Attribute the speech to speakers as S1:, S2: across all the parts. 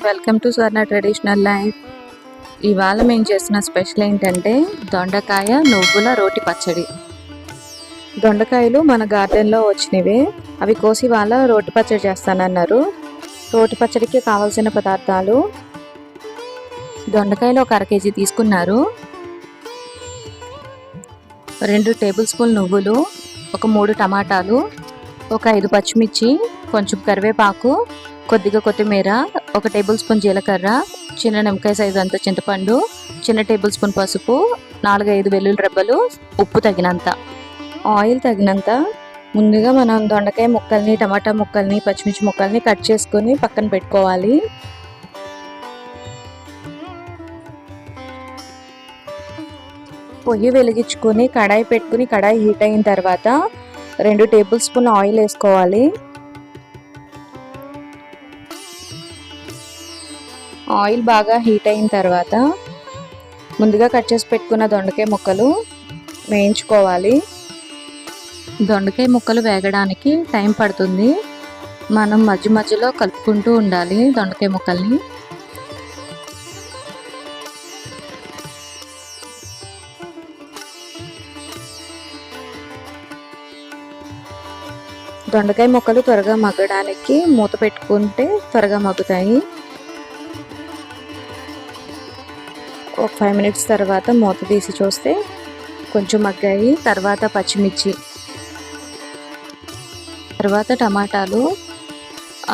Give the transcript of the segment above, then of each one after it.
S1: Welcome to Swarna traditional life. ఇవాళ మేము చేస్తున్న స్పెషల్ ఏంటంటే దొండకాయ నువ్వుల రోటి పచ్చడి. దొండకాయలు మన గార్డెన్లో వచ్చినవే, అవి కోసి వాళ్ళ రోటి పచ్చడి చేస్తానన్నారు. రోటి పచ్చడికి కావాల్సిన పదార్థాలు: దొండకాయలు ఒక 1/2 కేజీ తీసుకున్నారు, 2 టేబుల్ స్పూన్ నువ్వులు, ఒక 3 టమాటాలు, ఒక 5 పచ్చిమిర్చి, కొంచెం కరివేపాకు, కొద్దిగా కొత్తిమీర, 1 టేబుల్ స్పూన్ జీలకర్ర, చిన్న నిమ్మకాయ సైజు అంత చింతపండు, చిన్న టేబుల్ స్పూన్ పసుపు, 4-5 వెల్లుల్లి రెబ్బలు, ఉప్పు తగినంత, ఆయిల్ తగినంత. ముందుగా మనం దొండకాయ ముక్కల్ని, టమాటా ముక్కల్ని, పచ్చిమిర్చి ముక్కల్ని కట్ చేసుకొని పక్కన పెట్టుకోవాలి. పొయ్యి వెలిగించుకొని కడాయి పెట్టుకుని కడాయి హీట్ అయిన తర్వాత 2 టేబుల్ స్పూన్ ఆయిల్ వేసుకోవాలి. ఆయిల్ బాగా హీట్ అయిన తర్వాత ముందుగా కట్ చేసి పెట్టుకున్న దొండకాయ ముక్కలు వేయించుకోవాలి. దొండకాయ ముక్కలు వేగడానికి టైం పడుతుంది. మనం మధ్య మధ్యలో కలుపుకుంటూ ఉండాలి దొండకాయ ముక్కల్ని. దొండకాయ ముక్కలు త్వరగా మగ్గడానికి మూత పెట్టుకుంటే త్వరగా మగ్గుతాయి. ఒక 5 మినిట్స్ తర్వాత మూత తీసి చూస్తే కొంచెం మగ్గాయి. తర్వాత పచ్చిమిర్చి, తర్వాత టమాటాలు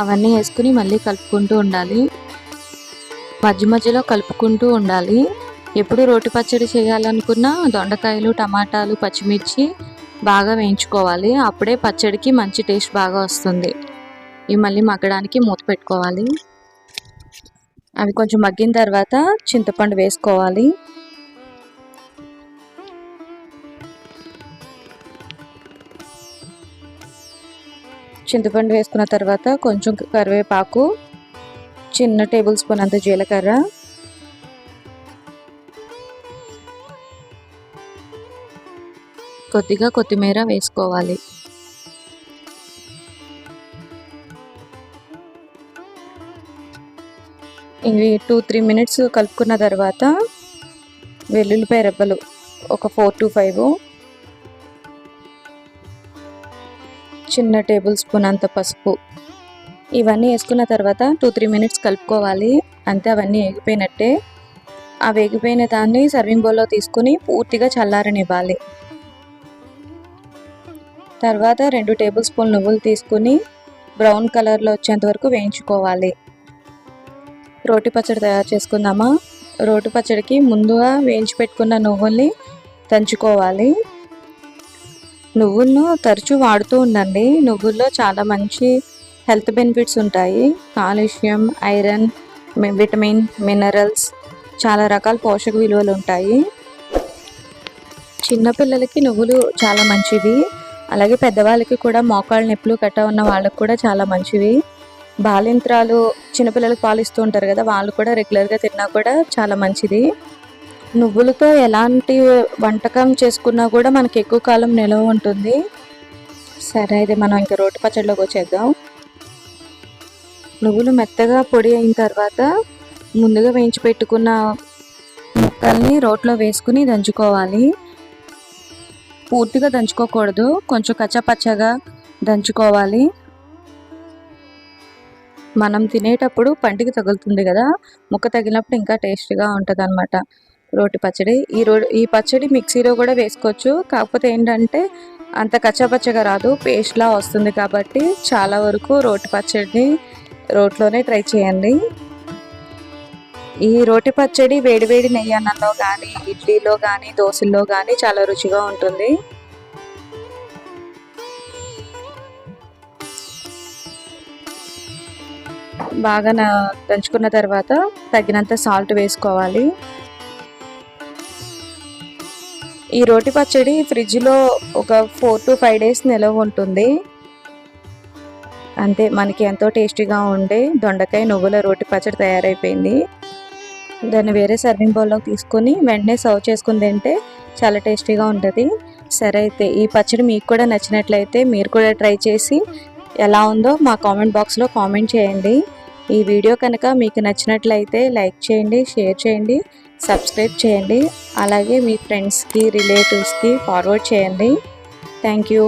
S1: అవన్నీ వేసుకుని మళ్ళీ కలుపుకుంటూ ఉండాలి. మధ్య మధ్యలో కలుపుకుంటూ ఉండాలి. ఎప్పుడు రోటి పచ్చడి చేయాలనుకున్నా దొండకాయలు, టమాటాలు, పచ్చిమిర్చి బాగా వేయించుకోవాలి. అప్పుడే పచ్చడికి మంచి టేస్ట్ బాగా వస్తుంది. ఇవి మళ్ళీ మగ్గడానికి మూత పెట్టుకోవాలి. అవి కొంచెం మగ్గిన తర్వాత చింతపండు వేసుకోవాలి. చింతపండు వేసుకున్న తర్వాత కొంచెం కరివేపాకు, చిన్న టేబుల్ స్పూన్ అంత జీలకర్ర, కొద్దిగా కొత్తిమీర వేసుకోవాలి. ఇవి 2-3 మినిట్స్ కలుపుకున్న తర్వాత వెల్లుల్లిపాయ రెబ్బలు ఒక 4-5, చిన్న టేబుల్ స్పూన్ అంత పసుపు, ఇవన్నీ వేసుకున్న తర్వాత 2-3 మినిట్స్ కలుపుకోవాలి. అంతే, అవన్నీ వేగిపోయినట్టే. ఆ వేగిపోయిన దాన్ని సర్వింగ్ బౌల్లో తీసుకుని పూర్తిగా చల్లారనివ్వాలి. తర్వాత 2 టేబుల్ స్పూన్ నువ్వులు తీసుకుని బ్రౌన్ కలర్లో వచ్చేంత వరకు వేయించుకోవాలి. రోటి పచ్చడి తయారు చేసుకుందామా. రోటి పచ్చడికి ముందుగా వేయించి పెట్టుకున్న నువ్వుల్ని దంచుకోవాలి. నువ్వులను తరచూ వాడుతూ ఉండండి. నువ్వుల్లో చాలా మంచి హెల్త్ బెనిఫిట్స్ ఉంటాయి. కాల్షియం, ఐరన్, విటమిన్, మినరల్స్, చాలా రకాల పోషక విలువలు ఉంటాయి. చిన్నపిల్లలకి నువ్వులు చాలా మంచివి. అలాగే పెద్దవాళ్ళకి కూడా మోకాళ్ళ నొప్పులు గట్ట ఉన్న వాళ్ళకి కూడా చాలా మంచివి. బాలింత్రాలు చిన్నపిల్లలకు పాలిస్తూ ఉంటారు కదా, వాళ్ళు కూడా రెగ్యులర్గా తిన్నా కూడా చాలా మంచిది. నువ్వులతో ఎలాంటి వంటకం చేసుకున్నా కూడా మనకి ఎక్కువ కాలం నిల్వ ఉంటుంది. సరే, అయితే మనం ఇంకా రోటి పచ్చడిలోకి వచ్చేద్దాం. నువ్వులు మెత్తగా పొడి అయిన తర్వాత ముందుగా వేయించి పెట్టుకున్న ముక్కల్ని రోట్లో వేసుకుని దంచుకోవాలి. పూర్తిగా దంచుకోకూడదు, కొంచెం కచ్చాపచ్చగా దంచుకోవాలి. మనం తినేటప్పుడు పంటికి తగులుతుంది కదా, ముక్క తగిలినప్పుడు ఇంకా టేస్ట్గా ఉంటుంది అన్నమాట రోటి పచ్చడి. ఈ పచ్చడి మిక్సీలో కూడా వేసుకోవచ్చు. కాకపోతే ఏంటంటే అంత కచ్చాపచ్చగా రాదు, పేస్ట్లా వస్తుంది. కాబట్టి చాలా వరకు రోటి పచ్చడిని రోట్లోనే ట్రై చేయండి. ఈ రోటి పచ్చడి వేడివేడి నెయ్యి అన్నంలో కానీ, ఇడ్లీలో కానీ, దోశల్లో కానీ చాలా రుచిగా ఉంటుంది. బాగా దంచుకున్న తర్వాత తగినంత సాల్ట్ వేసుకోవాలి. ఈ రోటి పచ్చడి ఫ్రిడ్జ్లో ఒక 4-5 డేస్ నిల్వ ఉంటుంది. అంతే, మనకి ఎంతో టేస్టీగా ఉండే దొండకాయ నువ్వుల రోటి పచ్చడి తయారైపోయింది. దాన్ని వేరే సర్వింగ్ బౌల్లోకి తీసుకొని వెంటనే సర్వ్ చేసుకుని తింటే చాలా టేస్టీగా ఉంటుంది. సరే, అయితే ఈ పచ్చడి మీకు కూడా నచ్చినట్లయితే మీరు కూడా ట్రై చేసి ఎలా ఉందో మా కామెంట్ బాక్స్లో కామెంట్ చేయండి. ఈ వీడియో కనుక మీకు నచ్చినట్లయితే లైక్ చేయండి, షేర్ చేయండి, సబ్స్క్రైబ్ చేయండి. అలాగే మీ ఫ్రెండ్స్కి రిలేటివ్స్కి ఫార్వర్డ్ చేయండి. Thank you.